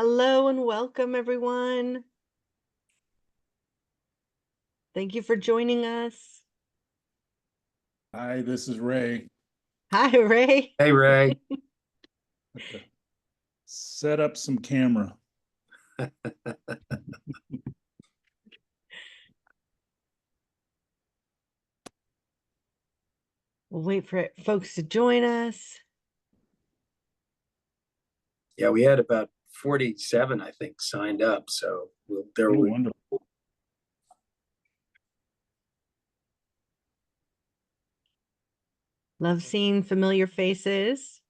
Hello and welcome, everyone. Thank you for joining us. Hi, this is Ray. Hi, Ray. Hey, Ray. Set up some camera. We'll wait for folks to join us. Yeah, we had about 47, I think, signed up. So there we Wonderful. Love seeing familiar faces.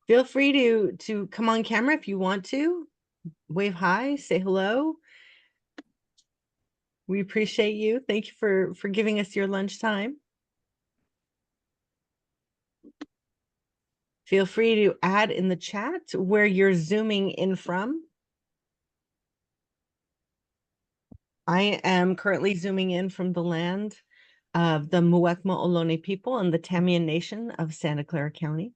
Feel free to come on camera if you want to. Wave hi, say hello. We appreciate you. Thank you for giving us your lunchtime. Feel free to add in the chat where you're zooming in from. I am currently zooming in from the land of the Muwekma Ohlone people and the Tamian Nation of Santa Clara County.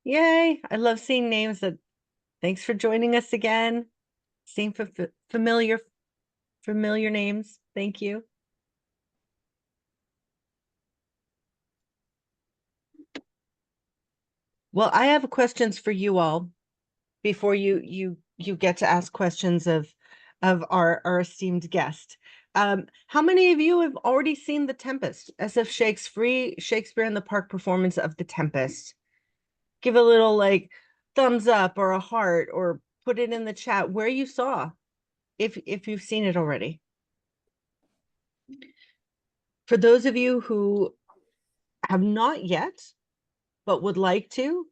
Yay! I love seeing names that. Thanks for joining us again. Seeing familiar names. Thank you. Well, I have questions for you all before you get to ask questions of our esteemed guest. How many of you have already seen The Tempest, SF Shakespeare in the Park performance of The Tempest? Give a little like thumbs up or a heart, or put it in the chat where you saw, if you've seen it already. For those of you who have not yet but would like to,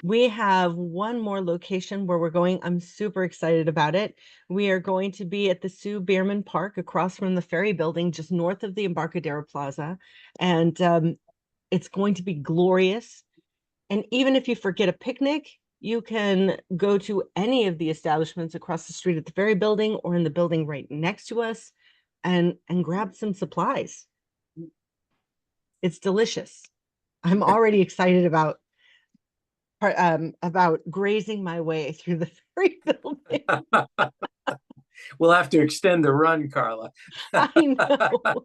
we have one more location where we're going. I'm super excited about it. We are going to be at the Sue Bierman Park across from the Ferry Building, just north of the Embarcadero Plaza. And it's going to be glorious. And even if you forget a picnic, you can go to any of the establishments across the street at the Ferry Building or in the building right next to us and grab some supplies. It's delicious. I'm already excited about grazing my way through the Ferry Building. We'll have to extend the run, Carla. I know.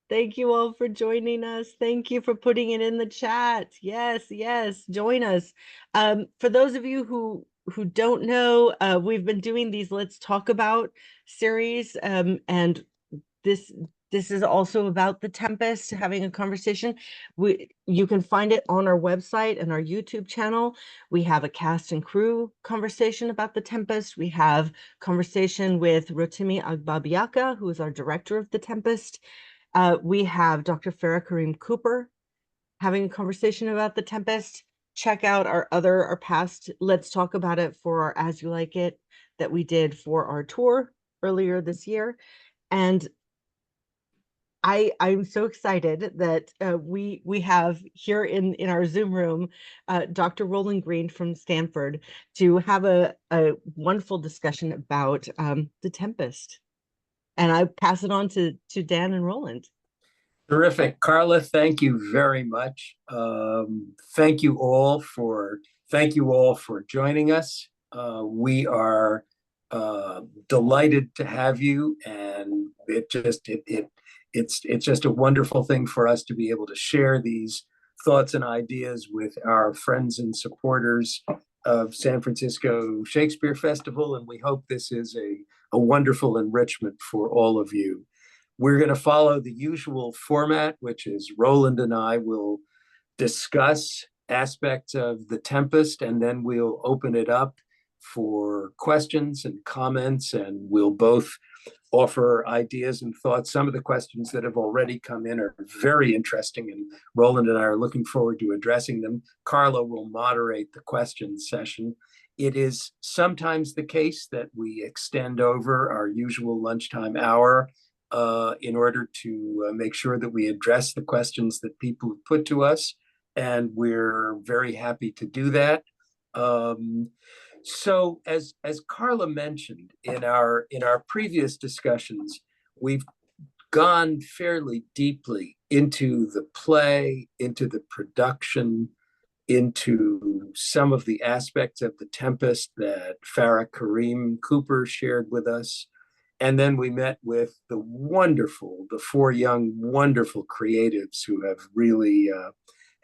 Thank you all for joining us. Thank you for putting it in the chat. Yes, join us. For those of you who don't know, we've been doing these Let's Talk About series, and this is also about The Tempest, having a conversation. You can find it on our website and our YouTube channel. We have a cast and crew conversation about The Tempest. We have conversation with Rotimi Agbabiaka, who is our director of The Tempest. We have Dr. Farah Kareem Cooper having a conversation about The Tempest. Check out our past Let's Talk About It for our As You Like It that we did for our tour earlier this year. And I'm so excited that we have here in our Zoom room Dr. Roland Greene from Stanford to have a wonderful discussion about The Tempest. And I pass it on to Dan and Roland. Terrific. Carla, thank you very much. Thank you all for joining us. We are delighted to have you, and it's just a wonderful thing for us to be able to share these thoughts and ideas with our friends and supporters of San Francisco Shakespeare Festival, and we hope this is a wonderful enrichment for all of you. We're going to follow the usual format, which is Roland and I will discuss aspects of The Tempest, and then we'll open it up for questions and comments, and we'll both offer ideas and thoughts. Some of the questions that have already come in are very interesting, and Roland and I are looking forward to addressing them. Carla will moderate the questions session. It is sometimes the case that we extend over our usual lunchtime hour. in order to make sure that we address the questions that people have put to us. And we're very happy to do that. So as Carla mentioned in our previous discussions, we've gone fairly deeply into the play, into the production, into some of the aspects of the Tempest that Farah Kareem Cooper shared with us. And then we met with the four young, wonderful creatives who have really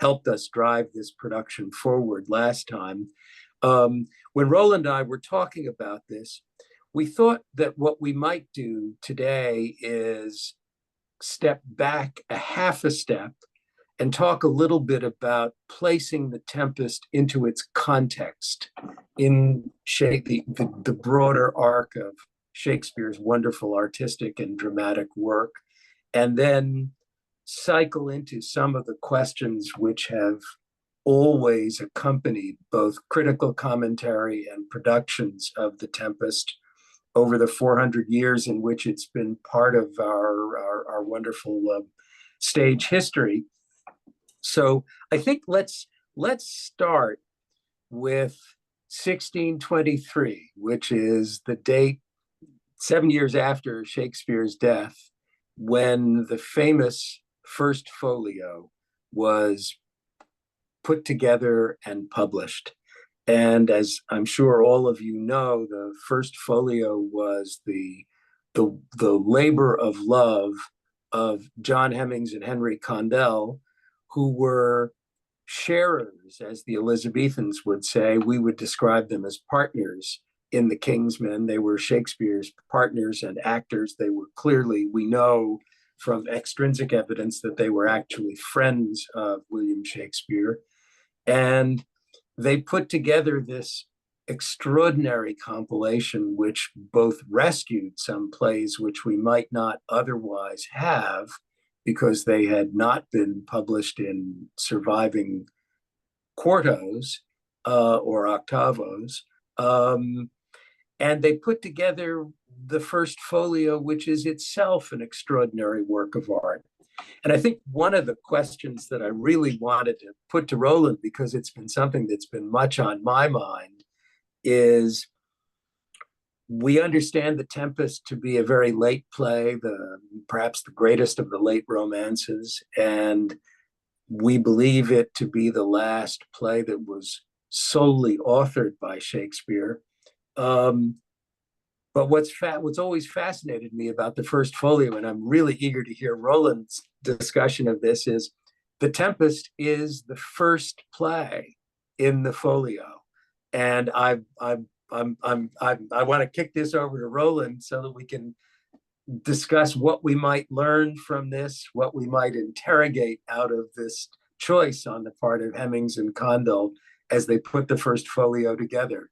helped us drive this production forward last time. When Roland and I were talking about this, we thought that what we might do today is step back a half a step and talk a little bit about placing the Tempest into its context in the broader arc of Shakespeare's wonderful artistic and dramatic work, and then cycle into some of the questions which have always accompanied both critical commentary and productions of the Tempest over the 400 years in which it's been part of our wonderful stage history. So I think let's start with 1623, which is the date 7 years after Shakespeare's death, when the famous first folio was put together and published. And as I'm sure all of you know, the first folio was the labor of love of John Hemmings and Henry Condell, who were sharers, as the Elizabethans would say. We would describe them as partners in the King's Men. They were Shakespeare's partners and actors. They were clearly, we know from extrinsic evidence, that they were actually friends of William Shakespeare. And they put together this extraordinary compilation, which both rescued some plays which we might not otherwise have because they had not been published in surviving quartos or octavos. And they put together the first folio, which is itself an extraordinary work of art. And I think one of the questions that I really wanted to put to Roland, because it's been something that's been much on my mind, is we understand the Tempest to be a very late play, perhaps the greatest of the late romances, and we believe it to be the last play that was solely authored by Shakespeare. But what's always fascinated me about the first folio, and I'm really eager to hear Roland's discussion of this, is the Tempest is the first play in the folio, and I want to kick this over to Roland so that we can discuss what we might learn from this, what we might interrogate out of this choice on the part of Hemmings and Condell as they put the first folio together.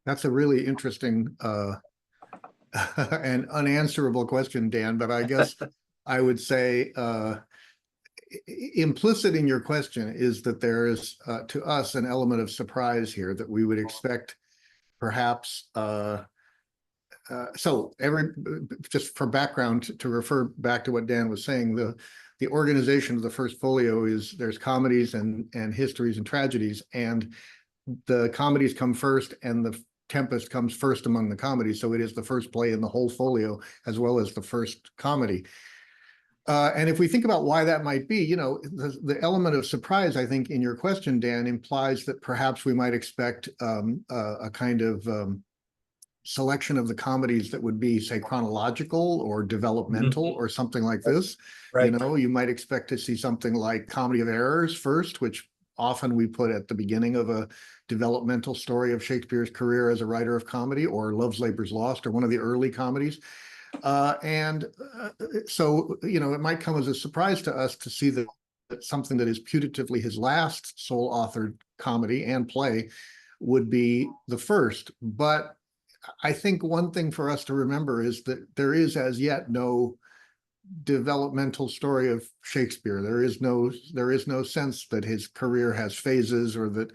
That's a really interesting and unanswerable question, Dan, but I guess I would say implicit in your question is that there is, to us, an element of surprise here that we would expect perhaps, just for background, to refer back to what Dan was saying, the organization of the first folio is there's comedies and histories and tragedies, and the comedies come first and the Tempest comes first among the comedies, so it is the first play in the whole folio as well as the first comedy. And if we think about why that might be, the element of surprise, I think, in your question, Dan, implies that perhaps we might expect a kind of selection of the comedies that would be, say, chronological or developmental or something like this. Right. You might expect to see something like Comedy of Errors first, which often we put at the beginning of a developmental story of Shakespeare's career as a writer of comedy, or Love's Labour's Lost, or one of the early comedies. So, it might come as a surprise to us to see that something that is putatively his last sole authored comedy and play would be the first. But I think one thing for us to remember is that there is as yet no developmental story of Shakespeare. There is no sense that his career has phases, or that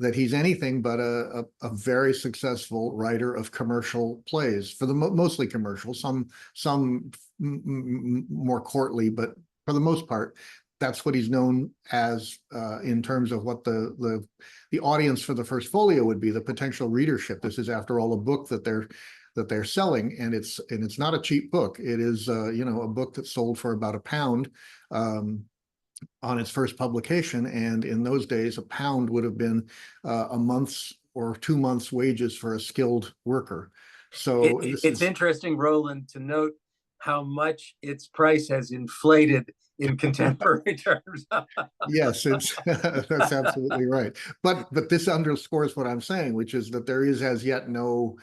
that he's anything but a very successful writer of commercial plays, for the mostly commercial, some more courtly, but for the most part, that's what he's known as in terms of what the audience for the first folio would be, the potential readership. This is, after all, a book that they're selling, and it's not a cheap book. It is a book that sold for about £1 on its first publication, and in those days, £1 would have been a month's or 2 months' wages for a skilled worker. So it's interesting, Roland, to note how much its price has inflated in contemporary terms. Yes, it's that's absolutely right. But this underscores what I'm saying, which is that there is as yet no,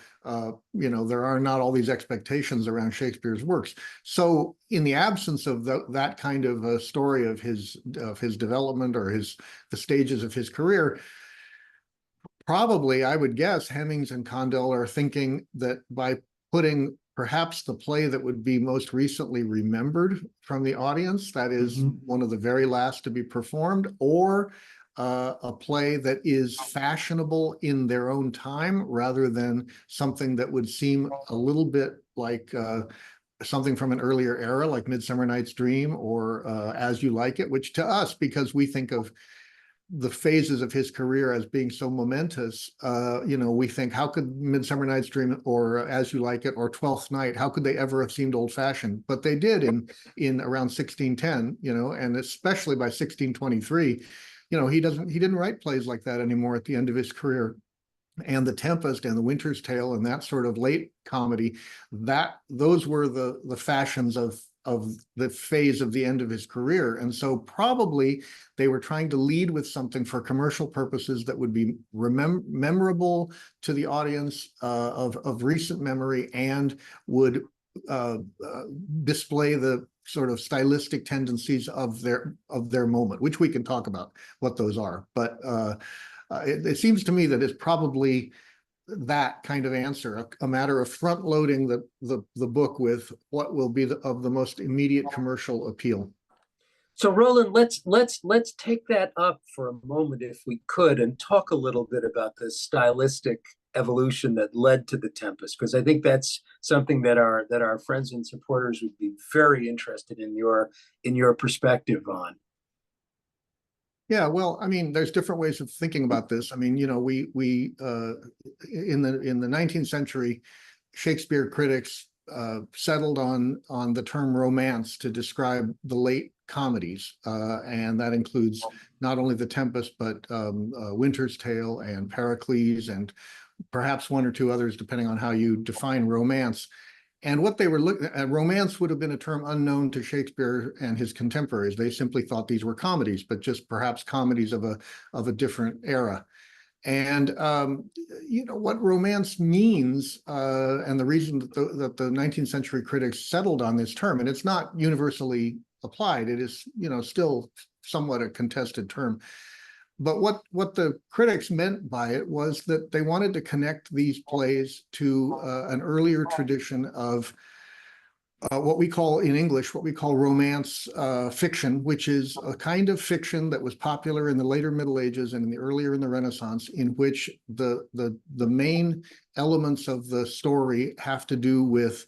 there are not all these expectations around Shakespeare's works. So in the absence of that kind of a story of his development or the stages of his career, probably I would guess Hemmings and Condell are thinking that by putting perhaps the play that would be most recently remembered from the audience, that is one of the very last to be performed, or a play that is fashionable in their own time, rather than something that would seem a little bit like something from an earlier era, like Midsummer Night's Dream or As You Like It, which to us, because we think of the phases of his career as being so momentous, we think, how could Midsummer Night's Dream or As You Like It or Twelfth Night, how could they ever have seemed old-fashioned? But they did in around 1610, and especially by 1623, he didn't write plays like that anymore at the end of his career. And The Tempest and The Winter's Tale and that sort of late comedy, those were the fashions of the phase of the end of his career. And so probably they were trying to lead with something for commercial purposes that would be memorable to the audience of recent memory, and would display the sort of stylistic tendencies of their moment, which we can talk about what those are. But it seems to me that it's probably that kind of answer, a matter of front loading the book with what will be of the most immediate commercial appeal. So Roland, let's take that up for a moment, if we could, and talk a little bit about the stylistic evolution that led to The Tempest, because I think that's something that our friends and supporters would be very interested in your perspective on. Yeah, well, I mean, there's different ways of thinking about this. I mean, we in the 19th century, Shakespeare critics settled on the term romance to describe the late comedies, and that includes not only The Tempest, but Winter's Tale and Pericles, and perhaps one or two others, depending on how you define romance. And what they were looking at, romance would have been a term unknown to Shakespeare and his contemporaries. They simply thought these were comedies, but just perhaps comedies of a different era. And what romance means, and the reason that the 19th century critics settled on this term, and it's not universally applied, it is still somewhat a contested term. But what the critics meant by it was that they wanted to connect these plays to an earlier tradition of what we call in English, what we call romance fiction, which is a kind of fiction that was popular in the later Middle Ages and earlier in the Renaissance, in which the main elements of the story have to do with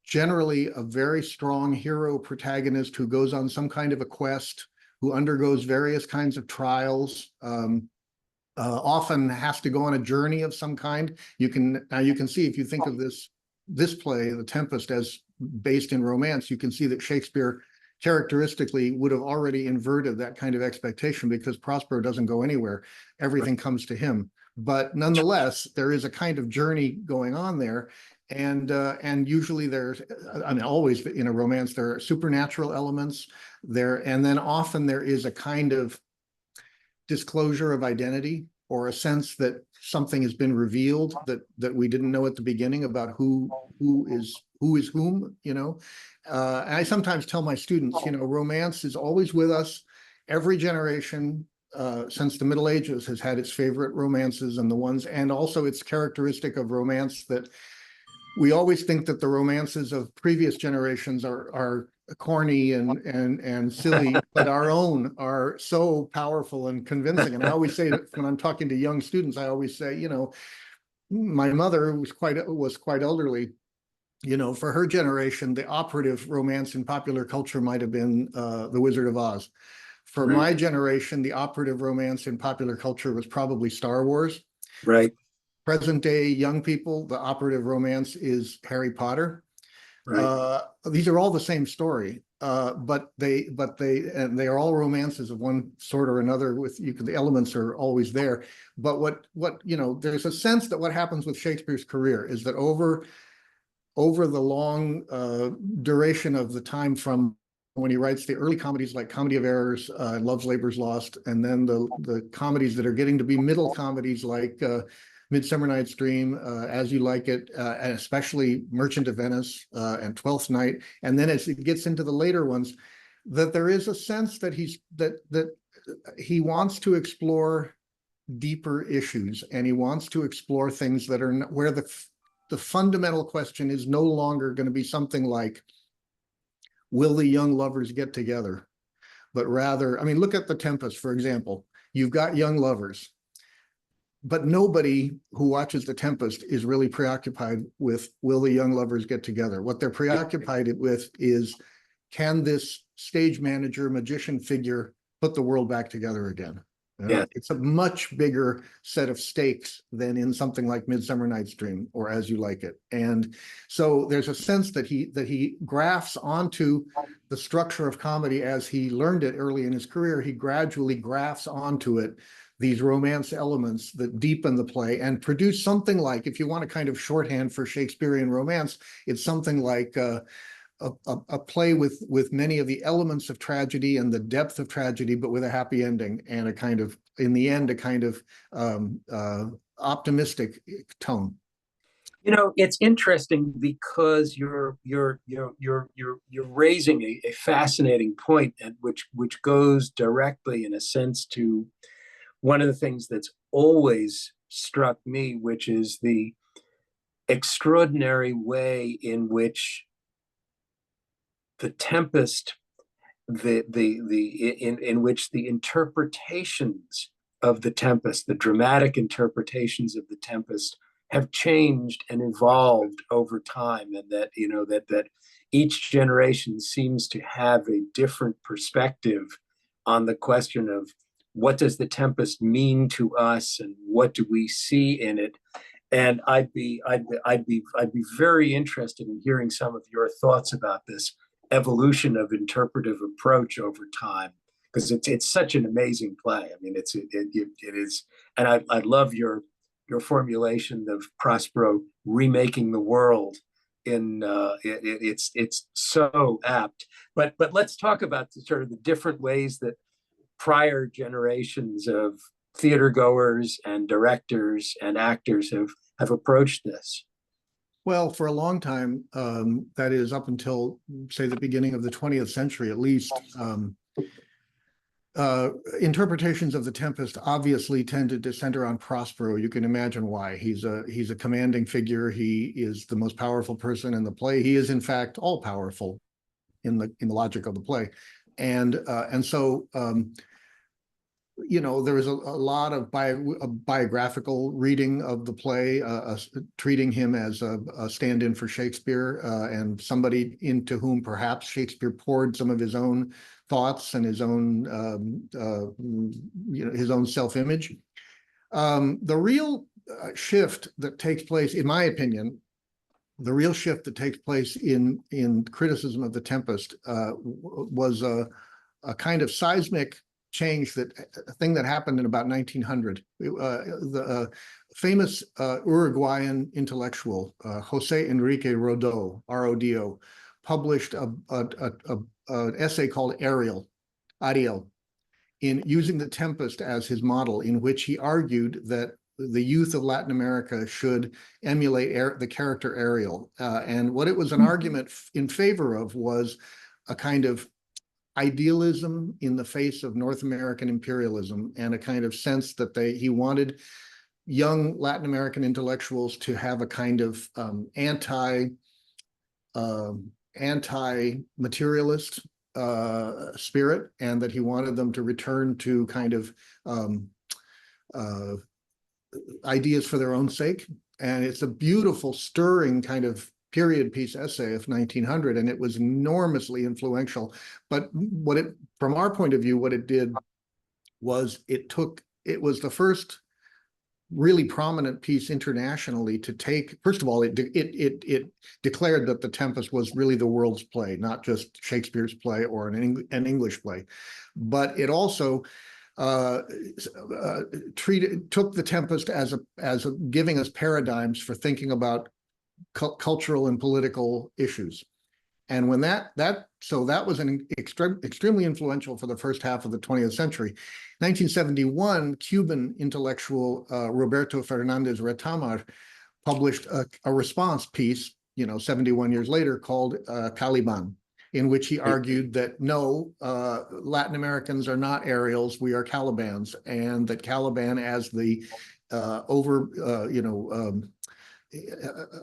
generally a very strong hero protagonist who goes on some kind of a quest, who undergoes various kinds of trials, often has to go on a journey of some kind. You can see, if you think of this play, The Tempest, as based in romance, you can see that Shakespeare characteristically would have already inverted that kind of expectation, because Prospero doesn't go anywhere. Everything comes to him. But nonetheless, there is a kind of journey going on there. And usually there's, I mean, always in a romance, there are supernatural elements there. And then often there is a kind of disclosure of identity, or a sense that something has been revealed that we didn't know at the beginning about who is whom, and I sometimes tell my students, romance is always with us. Every generation since the Middle Ages has had its favorite romances, and also it's characteristic of romance that we always think that the romances of previous generations are corny and silly, but our own are so powerful and convincing. And I always say that when I'm talking to young students, I always say, you know, my mother was quite elderly. You know, for her generation, the operative romance in popular culture might have been The Wizard of Oz. For Right. my generation, the operative romance in popular culture was probably Star Wars. Right. Present day young people, the operative romance is Harry Potter. Right. These are all the same story, but they are all romances of one sort or another. The elements are always there. But what you know, there's a sense that what happens with Shakespeare's career is that over the long duration of the time from when he writes the early comedies like Comedy of Errors, Love's Labour's Lost, and then the comedies that are getting to be middle comedies like Midsummer Night's Dream, As You Like It, and especially Merchant of Venice and Twelfth Night, and then as it gets into the later ones, that there is a sense that he wants to explore deeper issues, and he wants to explore things that are where the fundamental question is no longer going to be something like, will the young lovers get together? But rather, I mean, look at the Tempest, for example. You've got young lovers, but nobody who watches the Tempest is really preoccupied with, will the young lovers get together? What they're preoccupied with is, can this stage manager, magician figure put the world back together again? Yeah. It's a much bigger set of stakes than in something like Midsummer Night's Dream or As You Like It. And so there's a sense that he grafts onto the structure of comedy as he learned it early in his career. He gradually grafts onto it these romance elements that deepen the play and produce something like, if you want a kind of shorthand for Shakespearean romance, it's something like a play with many of the elements of tragedy and the depth of tragedy, but with a happy ending and a kind of, in the end, a kind of optimistic tone. You know, it's interesting because you're raising a fascinating point, and which goes directly, in a sense, to one of the things that's always struck me, which is the extraordinary way in which the Tempest, in which the interpretations of the Tempest, the dramatic interpretations of the Tempest, have changed and evolved over time, and that, you know, that each generation seems to have a different perspective on the question of what does the Tempest mean to us and what do we see in it. And I'd be very interested in hearing some of your thoughts about this evolution of interpretive approach over time, because it's such an amazing play. I mean, it is, and I love your formulation of Prospero remaking the world. It's so apt. But let's talk about sort of the different ways that prior generations of theater goers and directors and actors have approached this. Well, for a long time, that is up until, say, the beginning of the 20th century, at least, interpretations of the Tempest obviously tended to center on Prospero. You can imagine why. He's a commanding figure. He is the most powerful person in the play. He is, in fact, all powerful in the logic of the play, and so. You know, there is a lot of biographical reading of the play, treating him as a stand-in for Shakespeare, and somebody into whom perhaps Shakespeare poured some of his own thoughts and his own, his own self-image. The real shift that takes place, in my opinion, the real shift that takes place in criticism of the Tempest was a kind of seismic change, a thing that happened in about 1900. The famous Uruguayan intellectual Jose Enrique Rodó, R-O-D-O, published an essay called Ariel, in using the Tempest as his model, in which he argued that the youth of Latin America should emulate the character Ariel. And what it was an argument in favor of was a kind of idealism in the face of North American imperialism, and a kind of sense that he wanted young Latin American intellectuals to have a kind of anti-materialist spirit, and that he wanted them to return to kind of ideas for their own sake. And it's a beautiful, stirring kind of period piece essay of 1900, and it was enormously influential. But from our point of view, what it did was it was the first really prominent piece internationally to take. First of all, it declared that the Tempest was really the world's play, not just Shakespeare's play or an English play, but it also took the Tempest as giving us paradigms for thinking about cultural and political issues. And when that was an extremely influential for the first half of the 20th century. 1971, Cuban intellectual Roberto Fernandez Retamar published a response piece, 71 years later, called Caliban, in which he argued that no, Latin Americans are not Ariels, we are Calibans, and that Caliban, as the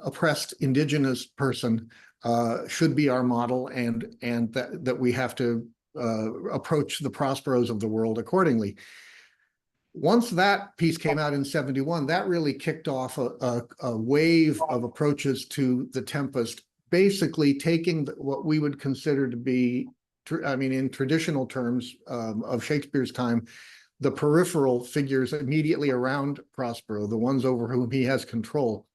oppressed indigenous person, should be our model, and that we have to approach the Prosperos of the world accordingly. Once that piece came out in 71, that really kicked off a wave of approaches to the Tempest, basically taking what we would consider to be, in traditional terms of Shakespeare's time, the peripheral figures immediately around Prospero, the ones over whom he has control,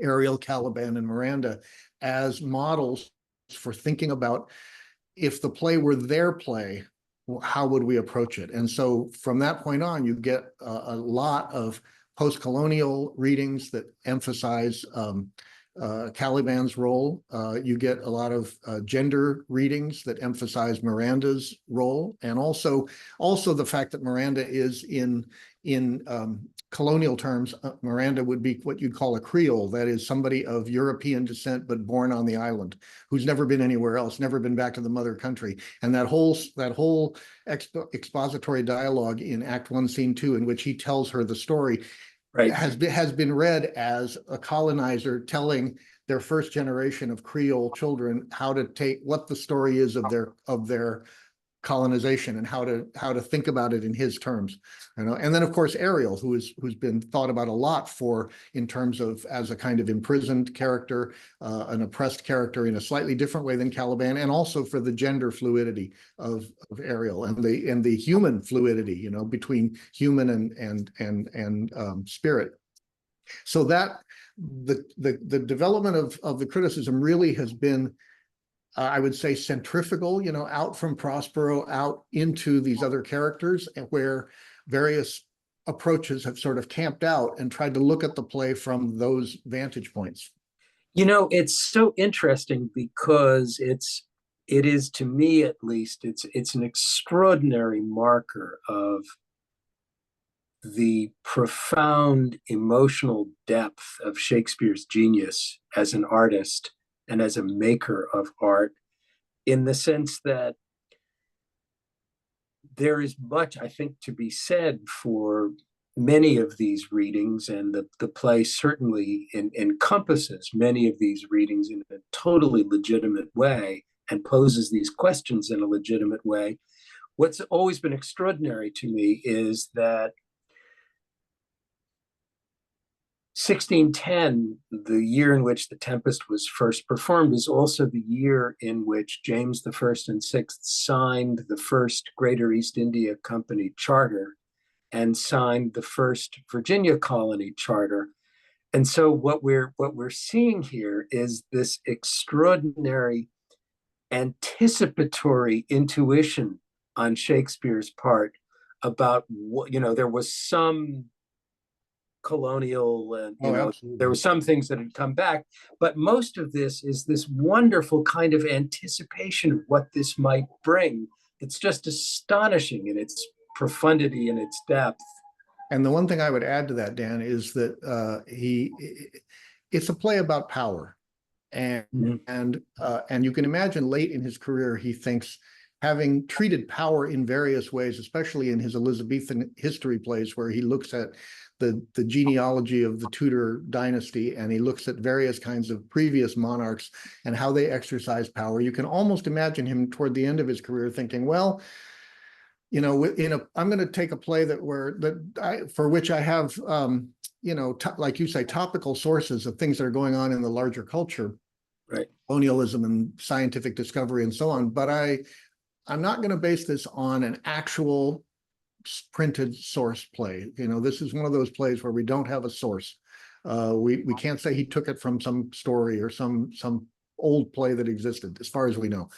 Ariel, Caliban, and Miranda, as models for thinking about, if the play were their play, how would we approach it? And so from that point on, you get a lot of post-colonial readings that emphasize Caliban's role. You get a lot of gender readings that emphasize Miranda's role, and also the fact that Miranda is in colonial terms, Miranda would be what you'd call a Creole, that is somebody of European descent but born on the island, who's never been anywhere else, never been back to the mother country. And that whole expository dialogue in Act 1, Scene 2, in which he tells her the story, has been read as a colonizer telling their first generation of Creole children how to take what the story is of their colonization, and how to think about it in his terms, And then of course Ariel, who's been thought about a lot in terms of as a kind of imprisoned character, an oppressed character in a slightly different way than Caliban, and also for the gender fluidity of Ariel, and the human fluidity, between human and spirit. So that the development of the criticism really has been, I would say, centrifugal, out from Prospero, out into these other characters, where various approaches have sort of camped out and tried to look at the play from those vantage points. It's so interesting because it is, to me at least, it's an extraordinary marker of the profound emotional depth of Shakespeare's genius as an artist and as a maker of art, in the sense that there is much, I think, to be said for many of these readings, and the play certainly encompasses many of these readings in a totally legitimate way and poses these questions in a legitimate way. What's always been extraordinary to me is that 1610, the year in which The Tempest was first performed, is also the year in which James I and VI signed the first Greater East India Company charter and signed the first Virginia colony charter. And so what we're seeing here is this extraordinary anticipatory intuition on Shakespeare's part about what, there was some colonial, there were some things that had come back, but most of this is this wonderful kind of anticipation of what this might bring. It's just astonishing in its profundity and its depth. And the one thing I would add to that, Dan, is that it's a play about power, and you can imagine late in his career he thinks, having treated power in various ways, especially in his Elizabethan history plays, where he looks at the genealogy of the Tudor dynasty, and he looks at various kinds of previous monarchs and how they exercise power. You can almost imagine him toward the end of his career thinking, well, you know, I'm going to take a play for which I have, you know, like you say, topical sources of things that are going on in the larger culture, Right. colonialism and scientific discovery and so on. But I'm not going to base this on an actual printed source play. You know, this is one of those plays where we don't have a source. We can't say he took it from some story or some old play that existed, as far as we know.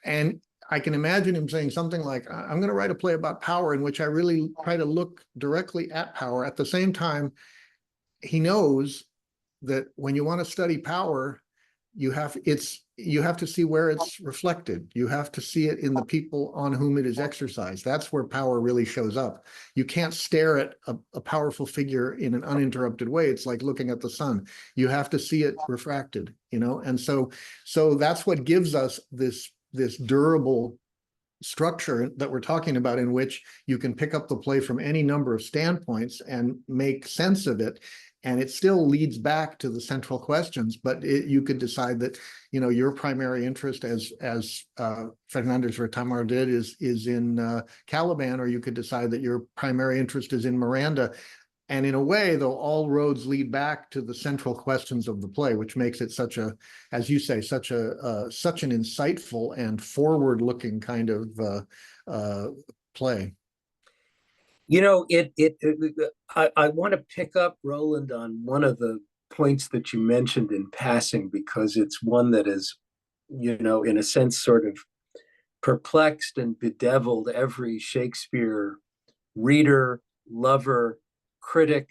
And I can imagine him saying something like, I'm going to write a play about power in which I really try to look directly at power. At the same time, he knows that when you want to study power, you have to see where it's reflected. You have to see it in the people on whom it is exercised. That's where power really shows up. You can't stare at a powerful figure in an uninterrupted way. It's like looking at the sun. You have to see it refracted, you know? And so that's what gives us this durable structure that we're talking about, in which you can pick up the play from any number of standpoints and make sense of it. And it still leads back to the central questions, but you could decide that, you know, your primary interest, as Fernandez Retamar did, is in Caliban, or you could decide that your primary interest is in Miranda. And in a way, though, all roads lead back to the central questions of the play, which makes it such a, as you say, such an insightful and forward-looking kind of play. You know, I want to pick up, Roland, on one of the points that you mentioned in passing, because it's one that is, you know, in a sense, sort of perplexed and bedeviled every Shakespeare reader, lover, critic,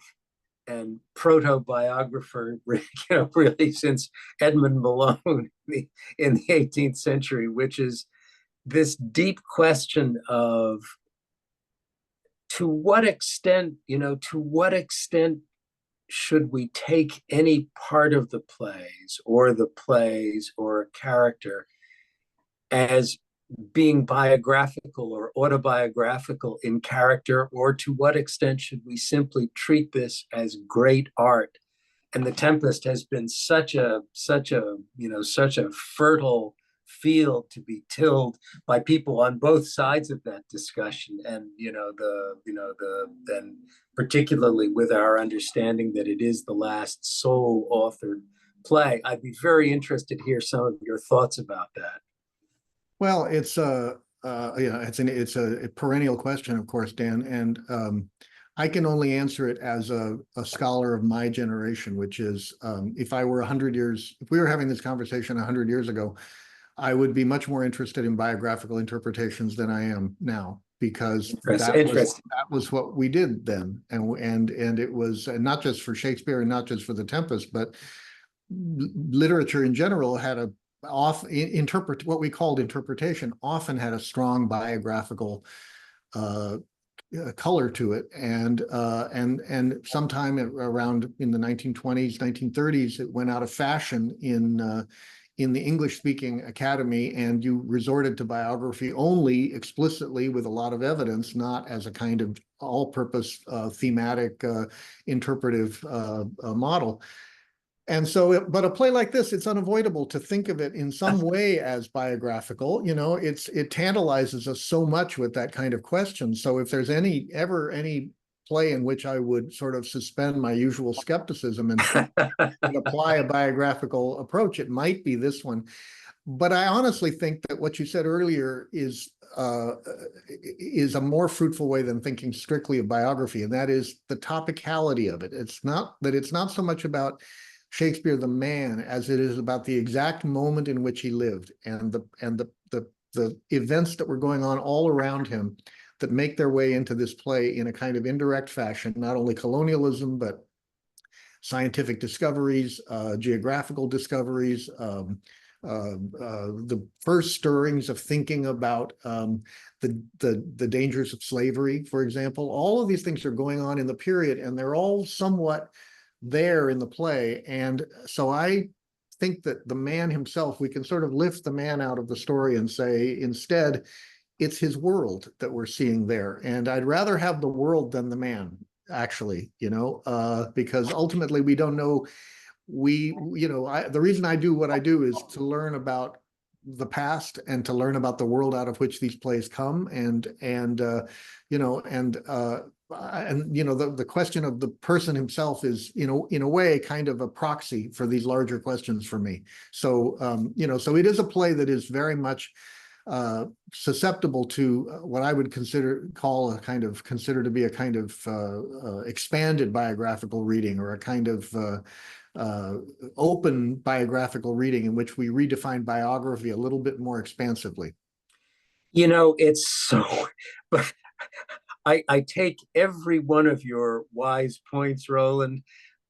and proto-biographer, you know, really since Edmund Malone in the 18th century, which is this deep question of, to what extent should we take any part of the plays or a character as being biographical or autobiographical in character, or to what extent should we simply treat this as great art? And The Tempest has been such a fertile field to be tilled by people on both sides of that discussion, and then particularly with our understanding that it is the last sole authored play. I'd be very interested to hear some of your thoughts about that. Well, it's a perennial question, of course, Dan, and I can only answer it as a scholar of my generation, which is, if we were having this conversation 100 years ago, I would be much more interested in biographical interpretations than I am now, because that was what we did then, and it was not just for Shakespeare and not just for The Tempest, but literature in general had what we called interpretation often had a strong biographical color to it, and sometime around in the 1920s, 1930s, it went out of fashion in the English-speaking academy, and you resorted to biography only explicitly with a lot of evidence, not as a kind of all-purpose thematic interpretive model. And so, but a play like this, it's unavoidable to think of it in some way as biographical. You know, it tantalizes us so much with that kind of question. So if there's ever any play in which I would sort of suspend my usual skepticism and apply a biographical approach, it might be this one. But I honestly think that what you said earlier is a more fruitful way than thinking strictly of biography, and that is the topicality of it. It's not so much about Shakespeare the man as it is about the exact moment in which he lived, and the events that were going on all around him that make their way into this play in a kind of indirect fashion, not only colonialism, but scientific discoveries, geographical discoveries, the first stirrings of thinking about the dangers of slavery, for example. All of these things are going on in the period, and they're all somewhat there in the play. And so I think that the man himself, we can sort of lift the man out of the story and say, instead, it's his world that we're seeing there. And I'd rather have the world than the man, actually, because ultimately we don't know. The reason I do what I do is to learn about the past and to learn about the world out of which these plays come, the question of the person himself is, in a way, kind of a proxy for these larger questions for me. So so it is a play that is very much susceptible to what I would consider to be a kind of expanded biographical reading, or a kind of open biographical reading in which we redefine biography a little bit more expansively. It's so, but I take every one of your wise points, Roland,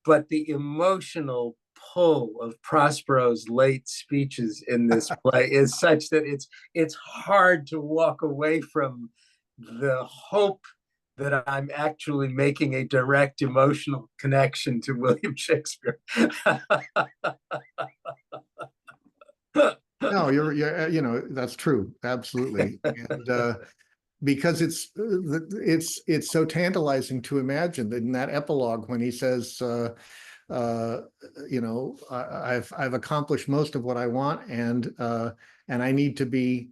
but the emotional pull of Prospero's late speeches in this play is such that it's hard to walk away from the hope that I'm actually making a direct emotional connection to William Shakespeare. No, you're that's true, absolutely, and because it's so tantalizing to imagine that in that epilogue when he says, I've accomplished most of what I want, and I need to be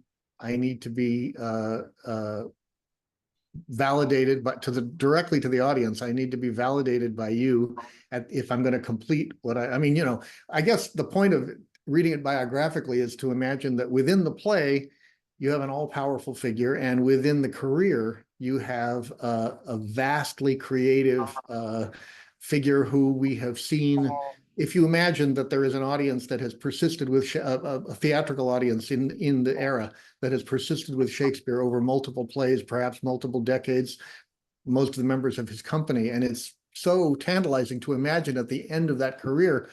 validated, but directly to the audience, I need to be validated by you if I'm going to complete what I guess the point of reading it biographically is to imagine that within the play you have an all-powerful figure, and within the career you have a vastly creative figure who we have seen. If you imagine that there is an audience that has persisted with a theatrical audience in the era that has persisted with Shakespeare over multiple plays, perhaps multiple decades, most of the members of his company, and it's so tantalizing to imagine at the end of that career,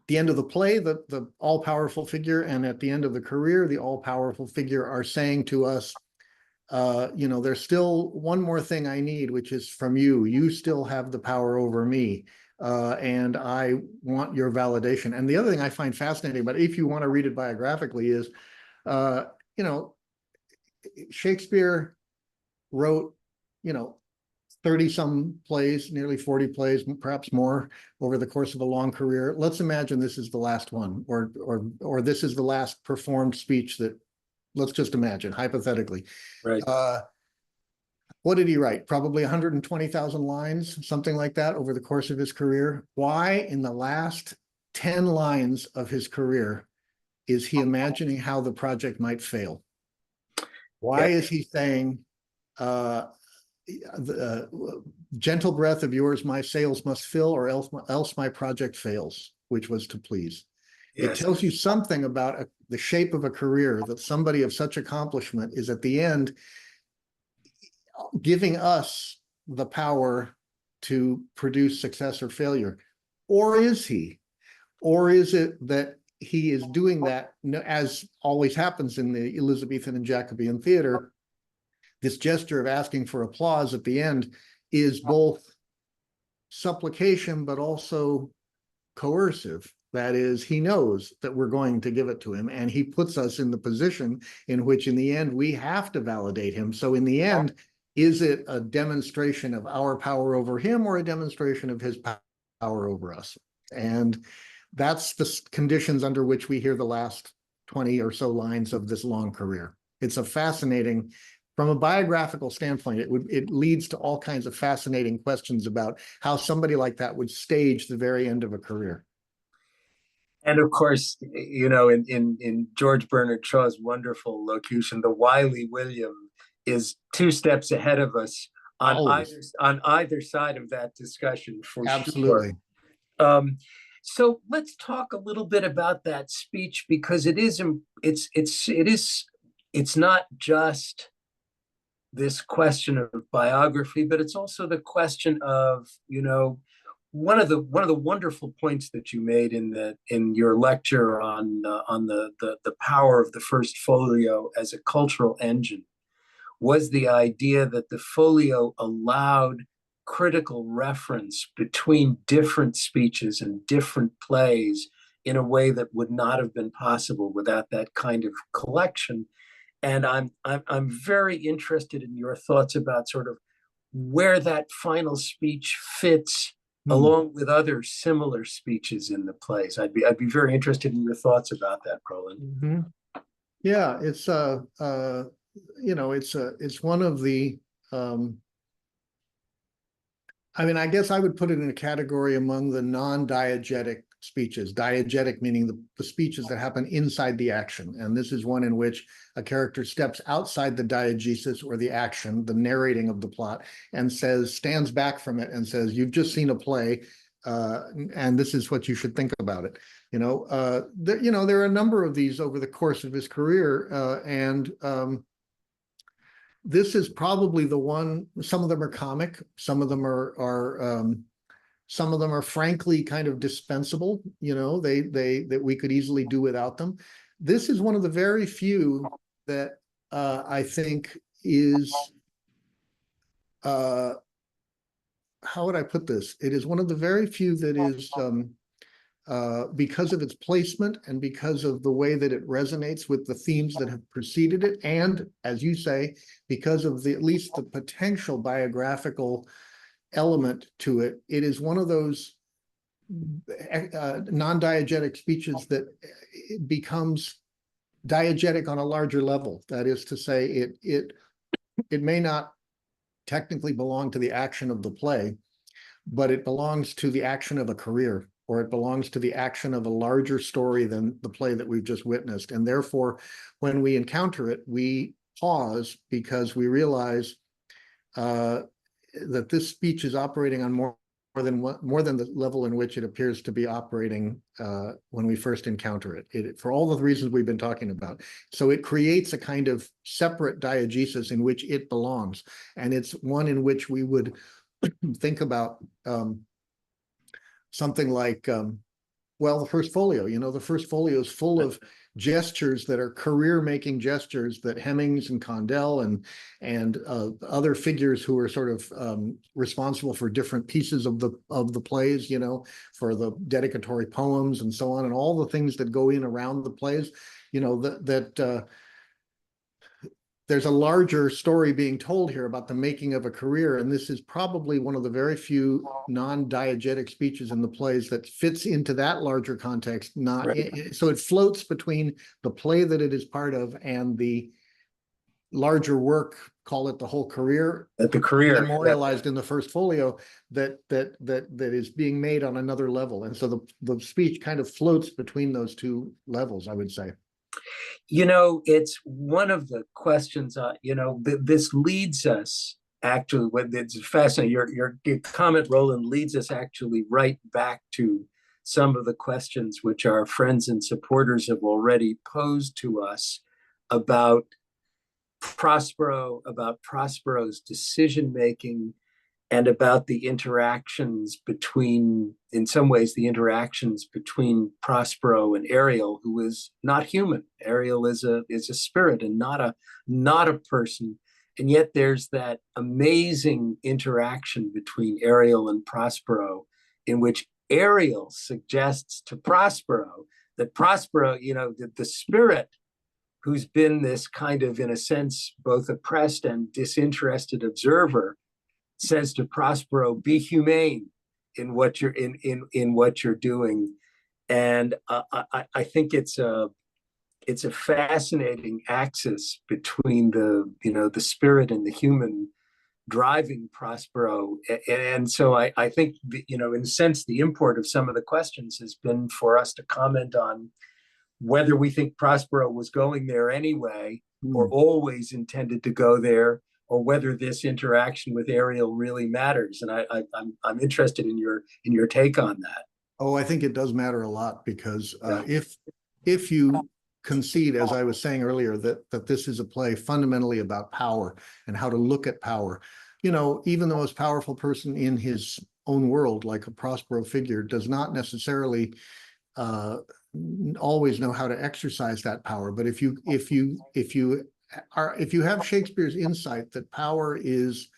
the end of the play, the all-powerful figure, and at the end of the career, the all-powerful figure are saying to us, there's still one more thing I need, which is from you. You still have the power over me, and I want your validation. And the other thing I find fascinating, but if you want to read it biographically, is, Shakespeare wrote, 30 some plays, nearly 40 plays, perhaps more over the course of a long career. Let's imagine this is the last one, or this is the last performed speech that, let's just imagine hypothetically. Right. What did he write? Probably 120,000 lines, something like that over the course of his career. Why in the last 10 lines of his career is he imagining how the project might fail? Why is he saying, gentle breath of yours my sails must fill, or else my project fails, which was to please? Yes. It tells you something about the shape of a career, that somebody of such accomplishment is at the end giving us the power to produce success or failure. Or is he? Or is it that he is doing that, as always happens in the Elizabethan and Jacobean theater, this gesture of asking for applause at the end is both supplication but also coercive. That is, he knows that we're going to give it to him, and he puts us in the position in which in the end we have to validate him. So in the end, is it a demonstration of our power over him, or a demonstration of his power over us? And that's the conditions under which we hear the last 20 or so lines of this long career. It's a fascinating, from a biographical standpoint, it leads to all kinds of fascinating questions about how somebody like that would stage the very end of a career. And of course, in George Bernard Shaw's wonderful locution, the wily William is 2 steps ahead of us on either side of that discussion, for absolutely. Sure. So let's talk a little bit about that speech, because it's not just this question of biography, but it's also the question of, one of the wonderful points that you made in your lecture on the power of the first folio as a cultural engine was the idea that the folio allowed critical reference between different speeches and different plays in a way that would not have been possible without that kind of collection. And I'm very interested in your thoughts about sort of where that final speech fits along with other similar speeches in the plays. I'd be very interested in your thoughts about that, Roland. Mm-hmm. Yeah, it's it's one of the I mean, I guess I would put it in a category among the non-diegetic speeches. Diegetic meaning the speeches that happen inside the action. And this is one in which a character steps outside the diegesis or the action, the narrating of the plot, and stands back from it and says, you've just seen a play, and this is what you should think about it. There are a number of these over the course of his career, and this is probably the one. Some of them are comic, some of them are frankly kind of dispensable. That we could easily do without them. This is one of the very few that I think is how would I put this? It is one of the very few that is because of its placement and because of the way that it resonates with the themes that have preceded it, and as you say, because of at least the potential biographical element to it. It is one of those non-diegetic speeches that becomes diegetic on a larger level. That is to say, it may not technically belong to the action of the play, but it belongs to the action of a career, or it belongs to the action of a larger story than the play that we've just witnessed. And therefore, when we encounter it, we pause because we realize that this speech is operating on more than the level in which it appears to be operating when we first encounter it, for all the reasons we've been talking about. So it creates a kind of separate diegesis in which it belongs, and it's one in which we would think about something like, the first folio. The first folio is full of gestures that are career-making gestures that Hemmings and Condell and other figures who are sort of responsible for different pieces of the plays, for the dedicatory poems and so on, and all the things that go in around the plays, there's a larger story being told here about the making of a career, and this is probably one of the very few non-diegetic speeches in the plays that fits into that larger context. So it floats between the play that it is part of and the larger work, call it the whole career, memorialized in the first folio, that is being made on another level. And so the speech kind of floats between those two levels, I would say. It's one of the questions, this leads us actually, it's fascinating. Your comment, Roland, leads us actually right back to some of the questions which our friends and supporters have already posed to us about Prospero's decision-making, and about the interactions between, in some ways, the interactions between Prospero and Ariel, who is not human. Ariel is a spirit and not a person. And yet there's that amazing interaction between Ariel and Prospero, in which Ariel suggests to Prospero that Prospero, the spirit who's been this kind of, in a sense, both oppressed and disinterested observer, says to Prospero, be humane in what you're in what you're doing. And I think it's a fascinating axis between the spirit and the human driving Prospero. And so I think, in a sense, the import of some of the questions has been for us to comment on whether we think Prospero was going there anyway, or always intended to go there, or whether this interaction with Ariel really matters. And I'm interested in your take on that. Oh, I think it does matter a lot, because if you concede, as I was saying earlier, that this is a play fundamentally about power and how to look at power, even the most powerful person in his own world, like a Prospero figure, does not necessarily always know how to exercise that power. But if you have Shakespeare's insight that power is,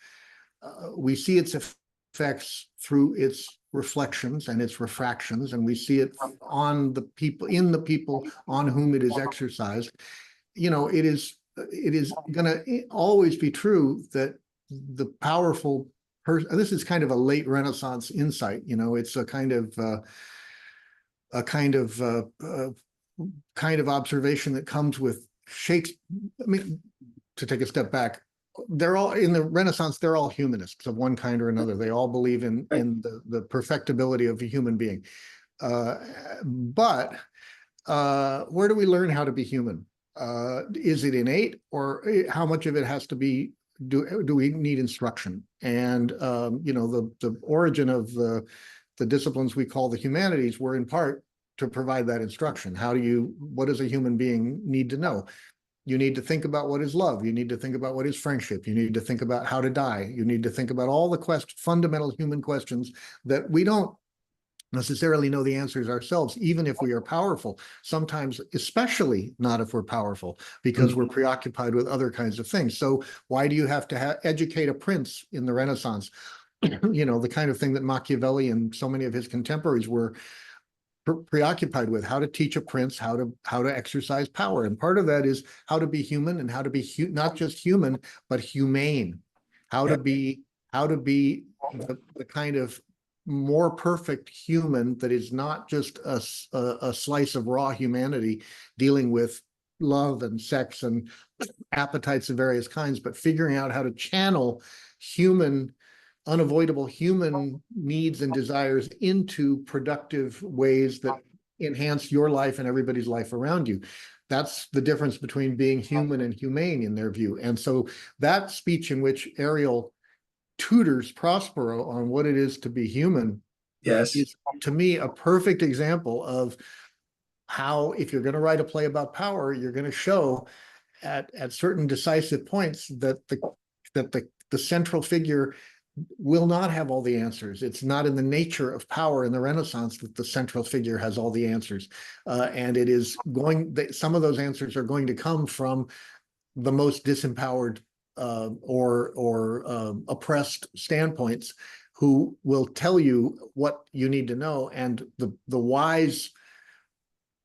we see its affects through its reflections and its refractions, and we see it on the people, in the people on whom it is exercised. It is going to always be true that the powerful person, this is kind of a late Renaissance insight, it's a kind of observation that comes with Shakespeare. I mean, to take a step back, they're all in the Renaissance, they're all humanists of one kind or another. They all believe in the perfectibility of a human being. But where do we learn how to be human? Is it innate, or how much of it has to be, do we need instruction? And the origin of the disciplines we call the humanities were in part to provide that instruction. What does a human being need to know? You need to think about what is love. You need to think about what is friendship. You need to think about how to die. You need to think about all the fundamental human questions that we don't necessarily know the answers ourselves, even if we are powerful. Sometimes, especially not if we're powerful, because we're preoccupied with other kinds of things. So why do you have to educate a prince in the Renaissance? The kind of thing that Machiavelli and so many of his contemporaries were preoccupied with, how to teach a prince how to exercise power. And part of that is how to be human, and how to be not just human, but humane. How to be the kind of more perfect human that is not just a slice of raw humanity dealing with love and sex and appetites of various kinds, but figuring out how to channel unavoidable human needs and desires into productive ways that enhance your life and everybody's life around you. That's the difference between being human and humane in their view. And so that speech in which Ariel tutors Prospero on what it is to be human, yes, is to me a perfect example of how, if you're going to write a play about power, you're going to show at certain decisive points that the central figure will not have all the answers. It's not in the nature of power in the Renaissance that the central figure has all the answers. And it is some of those answers are going to come from the most disempowered or oppressed standpoints, who will tell you what you need to know. And the wise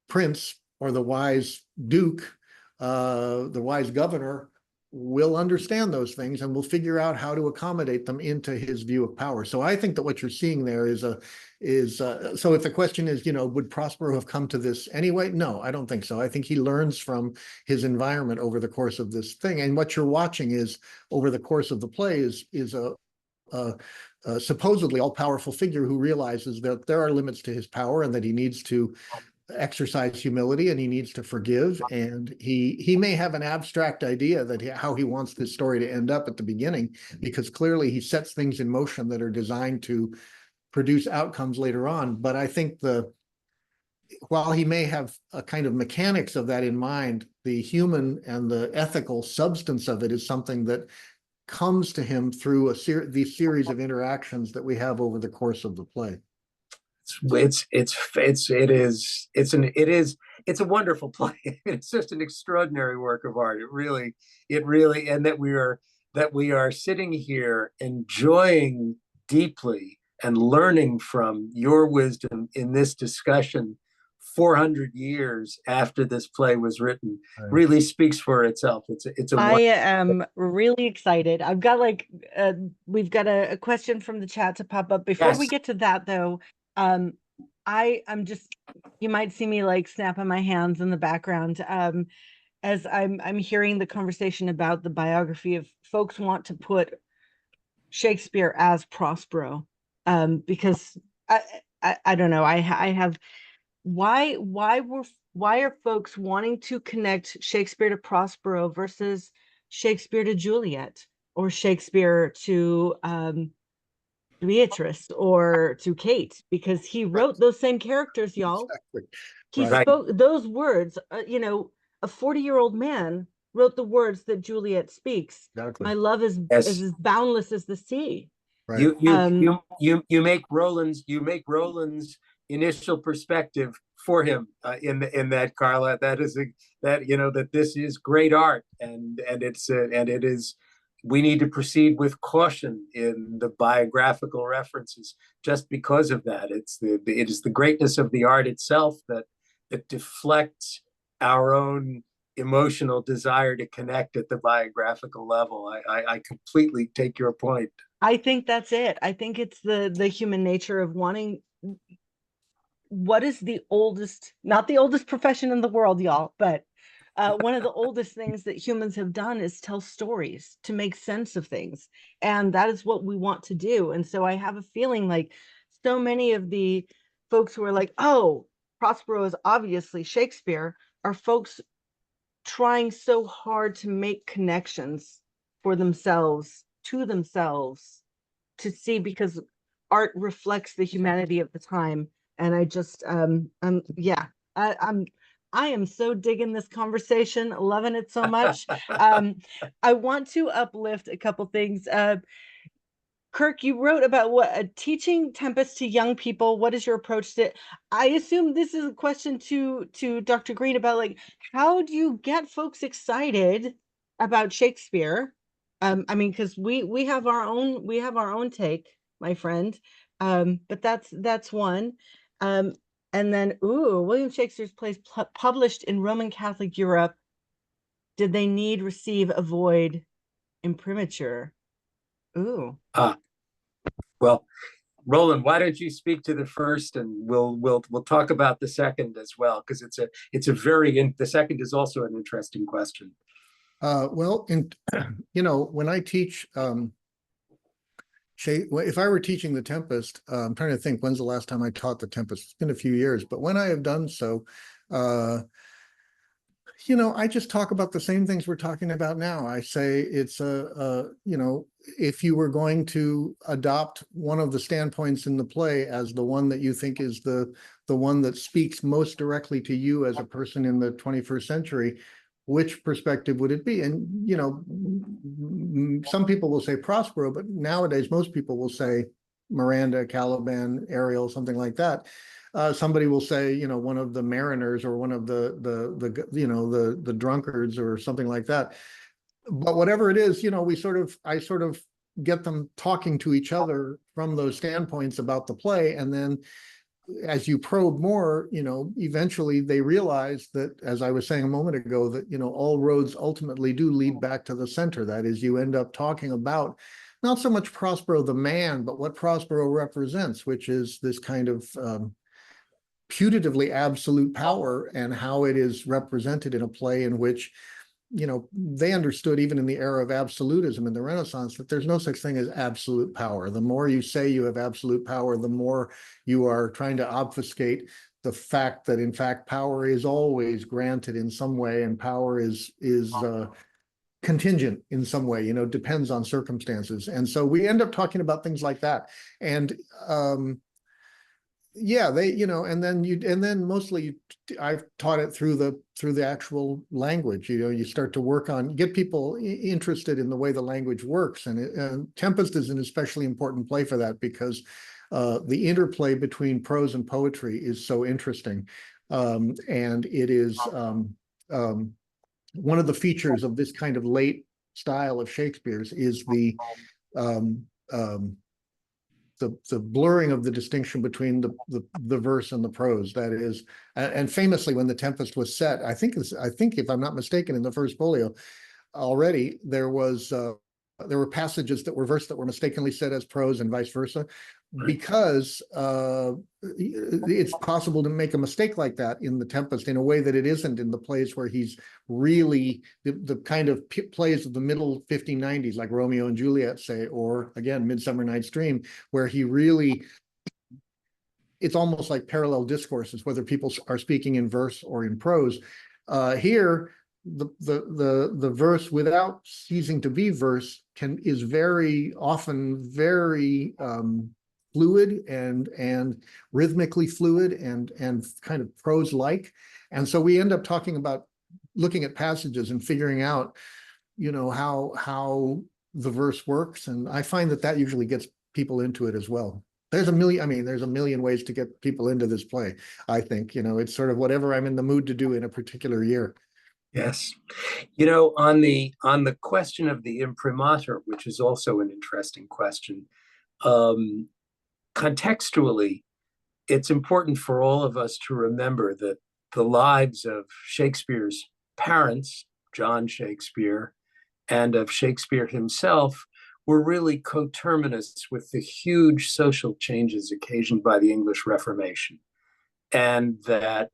prince or the wise duke, the wise governor, will understand those things and will figure out how to accommodate them into his view of power. So I think that what you're seeing there so if the question is, would Prospero have come to this anyway? No, I don't think so. I think he learns from his environment over the course of this thing. And what you're watching is, over the course of the play, is a supposedly all-powerful figure who realizes that there are limits to his power and that he needs to exercise humility and he needs to forgive. And he may have an abstract idea that how he wants this story to end up at the beginning, because clearly he sets things in motion that are designed to produce outcomes later on. But I think while he may have a kind of mechanics of that in mind, the human and the ethical substance of it is something that comes to him through these series of interactions that we have over the course of the play. It's a wonderful play. It's just an extraordinary work of art. It really, and that we are sitting here enjoying deeply and learning from your wisdom in this discussion 400 years after this play was written, really speaks for itself. I am really excited. I've got we've got a question from the chat to pop up. Before we get to that though, I'm just, you might see me snapping my hands in the background as I'm hearing the conversation about the biography of folks want to put Shakespeare as Prospero, because I don't know, I have why are folks wanting to connect Shakespeare to Prospero versus Shakespeare to Juliet, or Shakespeare to Beatrice, or to Kate? Because he wrote those same characters, y'all. Exactly. He spoke those words. A 40-year-old man wrote the words that Juliet speaks. Exactly. My love is as boundless as the sea. Right. You make Roland's initial perspective for him in that, Carla. That this is great art, and it is we need to proceed with caution in the biographical references just because of that. It is the greatness of the art itself that deflects our own emotional desire to connect at the biographical level. I completely take your point. I think that's it. I think it's the human nature of wanting. What is the oldest, not the oldest profession in the world, y'all, but one of the oldest things that humans have done is tell stories to make sense of things. And that is what we want to do. And so I have a feeling like so many of the folks who are like, oh, Prospero is obviously Shakespeare, are folks trying so hard to make connections for themselves, to themselves, to see, because art reflects the humanity of the time. And I just yeah, I am so digging this conversation, loving it so much. I want to uplift a couple things. Kirk, you wrote about what teaching Tempest to young people. What is your approach to it? I assume this is a question to Dr. Greene about, like, how do you get folks excited about Shakespeare? I mean, because we have our own take, my friend. But that's one. And then, ooh, William Shakespeare's plays published in Roman Catholic Europe. Did they need, receive, avoid imprimatur? Ooh. Well, Roland, why don't you speak to the first, and we'll talk about the second as well, because the second is also an interesting question. Well, when I teach, if I were teaching the Tempest, I'm trying to think when's the last time I taught the Tempest. It's been a few years, but when I have done so, I just talk about the same things we're talking about now. I say it's if you were going to adopt one of the standpoints in the play as the one that you think is the one that speaks most directly to you as a person in the 21st century, which perspective would it be? And, some people will say Prospero, but nowadays most people will say Miranda, Caliban, Ariel, something like that. Somebody will say, one of the mariners, or one of the drunkards, or something like that. But whatever it is, I sort of get them talking to each other from those standpoints about the play. And then as you probe more, eventually they realize that, as I was saying a moment ago, that, all roads ultimately do lead back to the center. That is, you end up talking about not so much Prospero the man, but what Prospero represents, which is this kind of putatively absolute power, and how it is represented in a play in which, they understood, even in the era of absolutism in the Renaissance, that there's no such thing as absolute power. The more you say you have absolute power, the more you are trying to obfuscate the fact that, in fact, power is always granted in some way, and power is contingent in some way, depends on circumstances. And so we end up talking about things like that. And yeah, and then mostly I've taught it through the actual language. You start to get people interested in the way the language works. And Tempest is an especially important play for that, because the interplay between prose and poetry is so interesting. And it is one of the features of this kind of late style of Shakespeare's is the blurring of the distinction between the verse and the prose. That is, and famously, when the Tempest was set, I think if I'm not mistaken, in the first folio already, there were passages that were verse that were mistakenly set as prose, and vice versa, because it's possible to make a mistake like that in the Tempest in a way that it isn't in the plays where he's really the kind of plays of the middle 1590s, like Romeo and Juliet, say, or again, Midsummer Night's Dream, where he really, it's almost like parallel discourses, whether people are speaking in verse or in prose. Here, the verse, without ceasing to be verse, is very often very fluid and rhythmically fluid and kind of prose-like. And so we end up talking about looking at passages and figuring out, how the verse works. And I find that usually gets people into it as well. There's a million ways to get people into this play. I think, it's sort of whatever I'm in the mood to do in a particular year. Yes. On the question of the imprimatur, which is also an interesting question, um, contextually, it's important for all of us to remember that the lives of Shakespeare's parents, John Shakespeare, and of Shakespeare himself were really coterminous with the huge social changes occasioned by the English Reformation, and that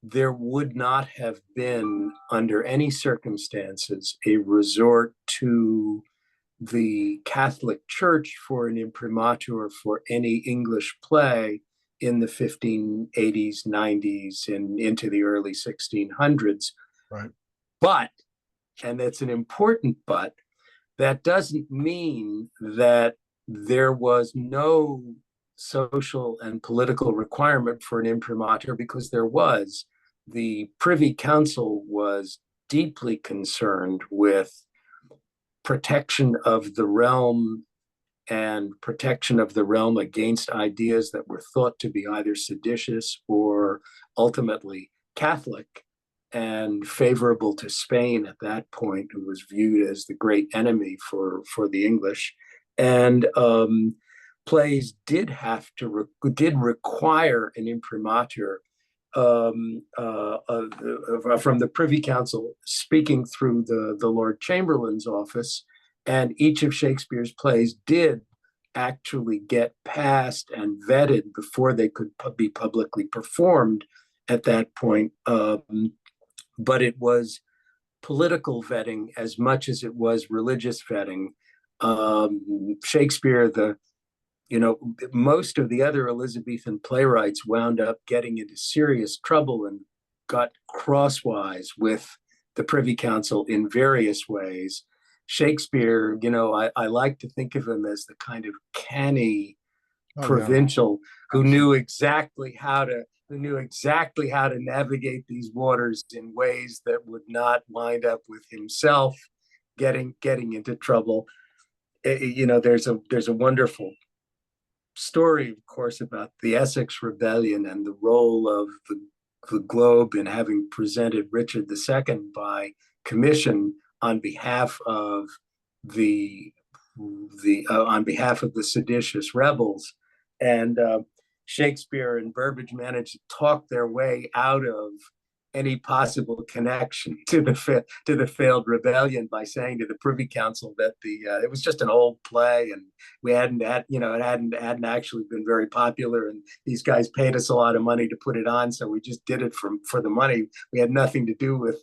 there would not have been, under any circumstances, a resort to the Catholic Church for an imprimatur for any English play in the 1580s, 90s, and into the early 1600s. Right. But, and it's an important but, that doesn't mean that there was no social and political requirement for an imprimatur, because there was. The Privy Council was deeply concerned with protection of the realm and protection of the realm against ideas that were thought to be either seditious or ultimately Catholic and favorable to Spain at that point, who was viewed as the great enemy for the English. And plays did require an imprimatur from the Privy Council, speaking through the Lord Chamberlain's office. And each of Shakespeare's plays did actually get passed and vetted before they could be publicly performed at that point. But it was political vetting as much as it was religious vetting. Shakespeare, most of the other Elizabethan playwrights wound up getting into serious trouble and got crosswise with the Privy Council in various ways. Shakespeare, I like to think of him as the kind of canny provincial who knew exactly how to navigate these waters in ways that would not wind up with himself getting into trouble. There's a wonderful story, of course, about the Essex Rebellion and the role of the Globe in having presented Richard II by commission on behalf of the seditious rebels. And Shakespeare and Burbage managed to talk their way out of any possible connection to the failed rebellion by saying to the Privy Council that it was just an old play, and it hadn't actually been very popular, and these guys paid us a lot of money to put it on, so we just did it for the money. We had nothing to do with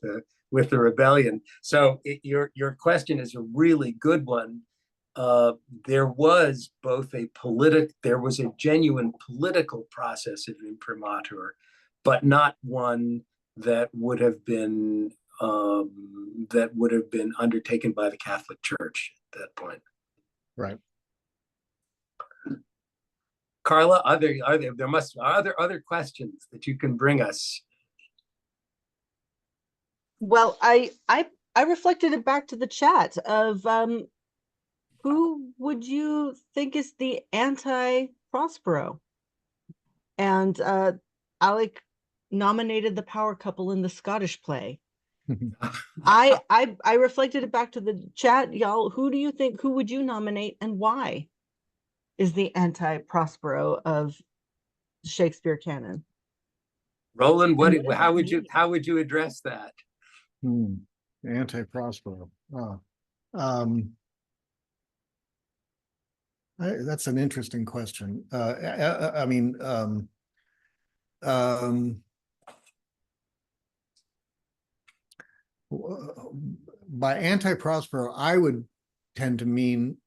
the rebellion. So your question is a really good one. There was a genuine political process of imprimatur, but not one that would have been undertaken by the Catholic Church at that point. Right. Carla, are there other questions that you can bring us? Well, I reflected it back to the chat of who would you think is the anti-Prospero? And Alec nominated the power couple in the Scottish play. I reflected it back to the chat, y'all. Who would you nominate, and why is the anti-Prospero of Shakespeare canon? Roland, how would you address that? Anti-Prospero. That's an interesting question. I mean, by anti-Prospero, I would tend to mean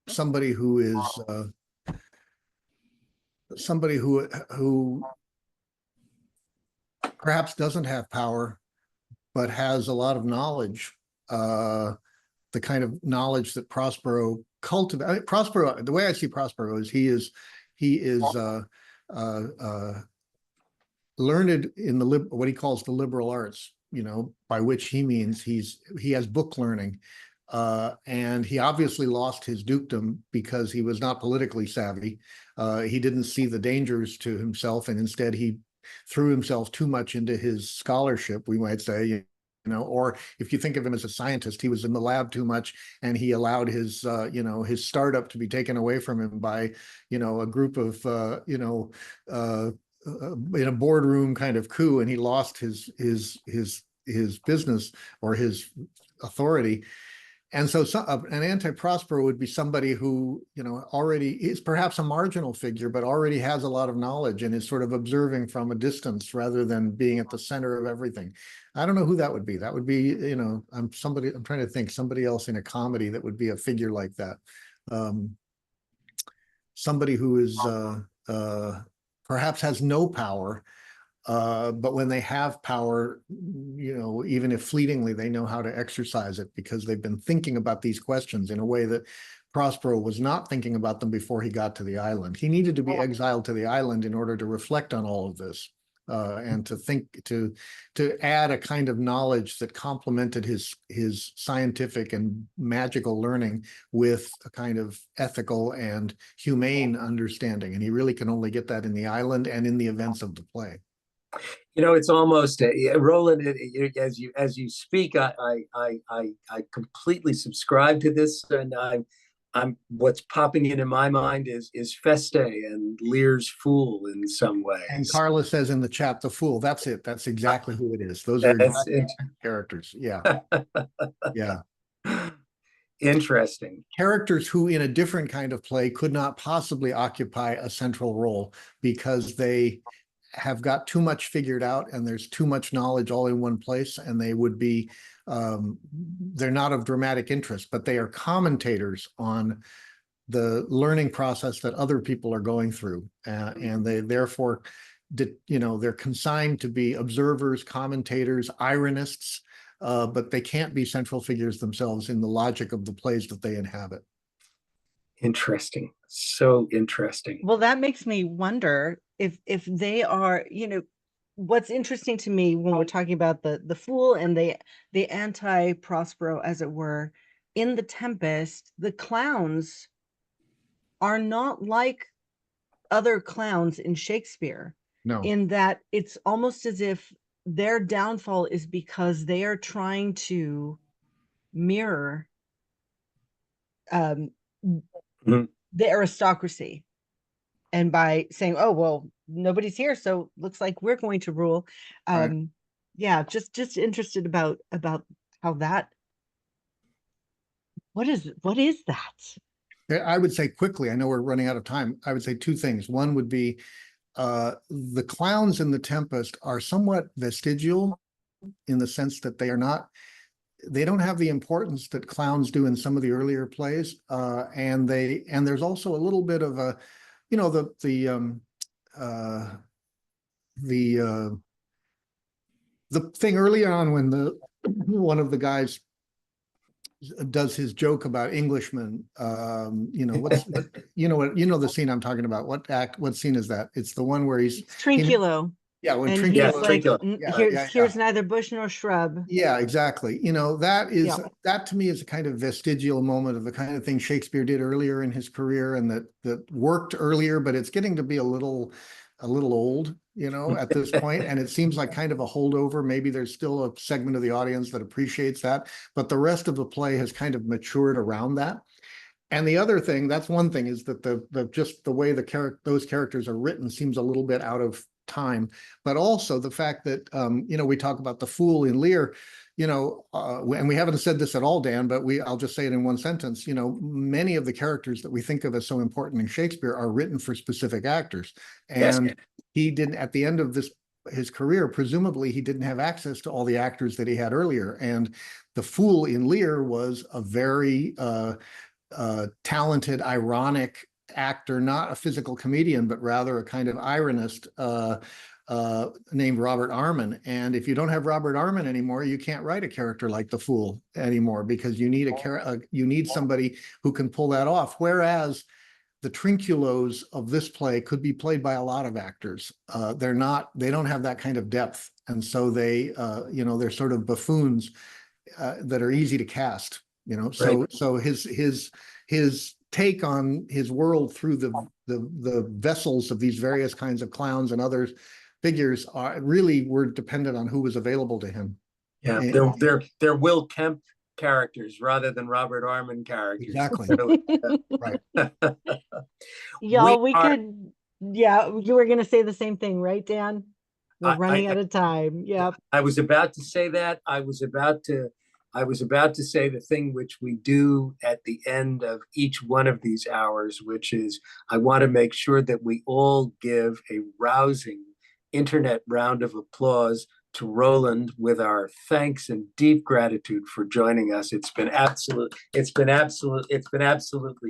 somebody who is somebody who perhaps doesn't have power, but has a lot of knowledge, the kind of knowledge that Prospero cultivated. Prospero, the way I see Prospero is he is learned in what he calls the liberal arts, by which he means he has book learning. And he obviously lost his dukedom because he was not politically savvy. He didn't see the dangers to himself, and instead he threw himself too much into his scholarship, we might say, you know, or if you think of him as a scientist, he was in the lab too much and he allowed his, you know, his startup to be taken away from him by, you know, a group of, in a boardroom kind of coup, and he lost his business or his authority. And so an anti-Prospero would be somebody who, you know, already is perhaps a marginal figure, but already has a lot of knowledge and is sort of observing from a distance rather than being at the center of everything. I don't know who that would be. That would be, you know, I'm trying to think somebody else in a comedy that would be a figure like that. Somebody who is perhaps has no power, but when they have power, you know, even if fleetingly, they know how to exercise it because they've been thinking about these questions in a way that Prospero was not thinking about them before he got to the island. He needed to be exiled to the island in order to reflect on all of this, and to think, to add a kind of knowledge that complemented his scientific and magical learning with a kind of ethical and humane understanding. And he really can only get that in the island and in the events of the play. You know, it's almost Roland. As you speak, I completely subscribe to this, and I'm what's popping into my mind is Feste and Lear's Fool in some And ways. Carla says in the chat, the fool. That's it. That's exactly who it is. Those are That's exactly characters. Yeah. Yeah. interesting. Characters who in a different kind of play could not possibly occupy a central role because they have got too much figured out and there's too much knowledge all in one place, and they would be, they're not of dramatic interest, but they are commentators on the learning process that other people are going through. And they therefore, you know, they're consigned to be observers, commentators, ironists, but they can't be central figures themselves in the logic of the plays that they inhabit. Interesting. So interesting. Well, that makes me wonder if they are, you know, what's interesting to me when we're talking about the fool and the anti-Prospero, as it were, in the Tempest, the clowns are not like other clowns in Shakespeare, No. in that it's almost as if their downfall is because they are trying to mirror Mhm. the aristocracy, and by saying, oh well, nobody's here, so looks like we're going to rule. Right. Yeah, just interested about how that, what is that? I would say quickly, I know we're running out of time. I would say two things. One would be the clowns in the Tempest are somewhat vestigial in the sense that they don't have the importance that clowns do in some of the earlier plays. And there's also a little bit of a, you know, the thing early on when one of the guys does his joke about Englishmen, you know, you know the scene I'm talking about. What scene is that? It's the one where It's Trinculo. Yeah, when And Trinculo, he's like, yeah, here's neither bush nor shrub. Yeah, exactly. You know, that to me is a kind of vestigial moment of the kind of thing Shakespeare did earlier in his career, and that worked earlier, but it's getting to be a little old, you know, at this point. And it seems like kind of a holdover. Maybe there's still a segment of the audience that appreciates that, but the rest of the play has kind of matured around that. And the other thing, that's one thing, is that just the way those characters are written seems a little bit out of time, but also the fact that, you know, we talk about the fool in Lear, you know, and we haven't said this at all, Dan, but I'll just say it in one sentence. You know, many of the characters that we think of as so important in Shakespeare are written for specific actors. And yes, he didn't, at the end of his career, presumably he didn't have access to all the actors that he had earlier. And the fool in Lear was a very talented, ironic actor, not a physical comedian, but rather a kind of ironist named Robert Armin. And if you don't have Robert Armin anymore, you can't write a character like the fool anymore, because you need somebody who can pull that off. Whereas the Trinculos of this play could be played by a lot of actors. They don't have that kind of depth. And so you know, they're sort of buffoons that are easy to cast, you know. So right. So his take on his world through the vessels of these various kinds of clowns and others figures really were dependent on who was available to him. Yeah, And- they're Will Kemp characters rather than Robert Armin characters. Exactly. Really. Right. Y'all, we are- could, yeah, you were gonna say the same thing, right, Dan? We're running out of time. Yep. I was about to say that. I was about to say the thing which we do at the end of each one of these hours, which is I want to make sure that we all give a rousing internet round of applause to Roland with our thanks and deep gratitude for joining us. It's been absolutely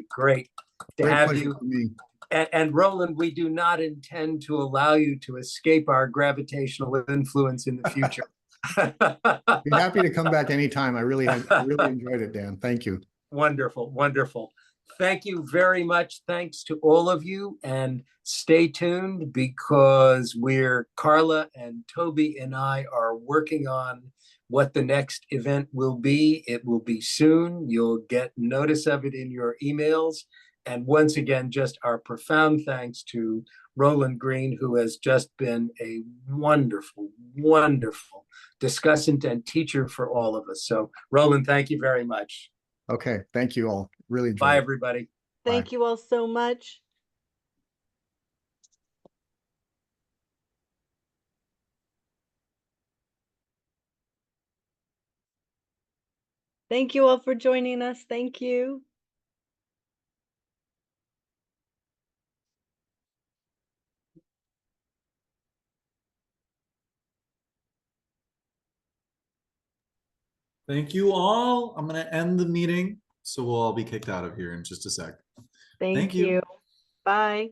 great to Great have pleasure you. for me. And Roland, we do not intend to allow you to escape our gravitational influence in the future. Be happy to come back anytime. I really enjoyed it, Dan. Thank you. Wonderful, wonderful. Thank you very much. Thanks to all of you, and stay tuned because Carla and Toby and I are working on what the next event will be. It will be soon. You'll get notice of it in your emails. And once again, just our profound thanks to Roland Greene, who has just been a wonderful, wonderful discussant and teacher for all of us. So Roland, thank you very much. Okay. Thank you all. Really enjoyed Bye, it. everybody. Thank you all so much. Thank you all for joining us. Thank you. Thank you all. I'm going to end the meeting, so we'll all be kicked out of here in just a sec. Thank Thank you. you. Bye.